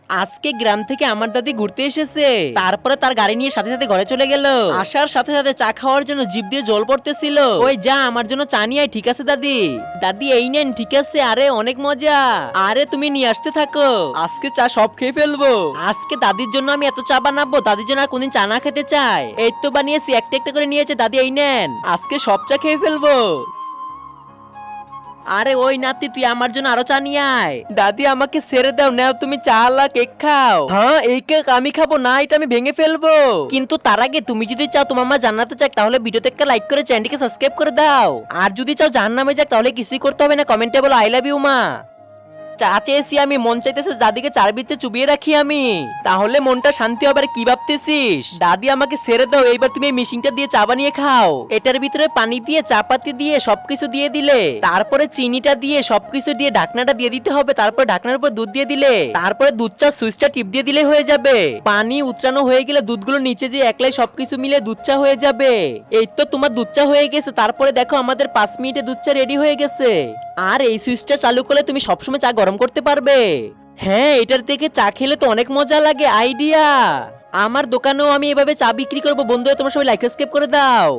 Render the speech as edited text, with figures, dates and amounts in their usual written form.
আজকে গ্রাম থেকে আমার দাদি ঘুরতে এসেছে, তারপরে তার গাড়ি নিয়ে সাথে সাথে ঘরে চলে গেল। আসার সাথে সাথে চা খাওয়ার জন্য জিভ দিয়ে জল পড়তেছিল। ওই যা আমার জন্য চা নিয়ে আয়, ঠিক আছে দাদি? দাদি এই নেন, ঠিক আছে। আরে অনেক মজা। আরে তুমি নিয়ে আসতে থাকো, আজকে চা সব খেয়ে ফেলবো। আজকে দাদির জন্য আমি এত চা বানাবো, দাদির জন্য আর কোনদিন চা না খেতে চায়। এই তো বানিয়েছি, একটা একটা করে নিয়েছে দাদি। এই নেন, আজকে সব চা খেয়ে ফেলবো। আরে ওই নাতি, তুই আমার জন্য আরো চা নিয়ে আয়। দাদি আমাকে ছেড়ে দাও, নাও তুমি চা আলা কেক খাও। হ্যাঁ, এই কেক আমি খাবো না, এটা আমি ভেঙে ফেলবো। কিন্তু তার আগে তুমি যদি চাও তোমার মা জান্নাতে যাক, তাহলে ভিডিওতে একটা লাইক করে চ্যানেলটিকে সাবস্ক্রাইব করে দাও। আর যদি চাও জাহান্নামে যাক, তাহলে কিছুই করতে হবে না, কমেন্টে বলো আই লাভ ইউ মা। চা চেয়েছি আমি, মন চাইতেছে দাদিকে চার ভিতরে চুবিয়ে রাখি আমি, তাহলে মনটা শান্তি হবে। আর কি ভাবতেছিস? দাদি আমাকে ছেড়ে দাও, এইবার তুমি এই মেশিনটা দিয়ে চা বানিয়ে খাও। এটার ভিতরে পানি দিয়ে, চাপাতি দিয়ে সবকিছু দিয়ে দিলে, তারপরে চিনিটা দিয়ে সবকিছু দিয়ে ঢাকনাটা দিয়ে দিতে হবে। তারপরে ঢাকনার উপর দুধ দিয়ে দিলে, তারপরে দুধ চা সুইচটা টিপ দিয়ে দিলে হয়ে যাবে। পানি উতরানো হয়ে গেলে দুধগুলো নিচে যে একলাই সবকিছু মিলে দুধ চা হয়ে যাবে। এই তো তোমার দুধ চা হয়ে গেছে। তারপরে দেখো আমাদের 5 মিনিটে দুধ চা রেডি হয়ে গেছে। আর এই সুইচটা চালু করলে তুমি সবসময় চা গরম করতে পারবে। হ্যাঁ, এটার থেকে চা খেলে তো অনেক মজা লাগে। আইডিয়া। আমার দোকানেও আমি এভাবে চা বিক্রি করবো। বন্ধুরা তোমরা সবাই লাইক সাবস্ক্রাইব করে দাও।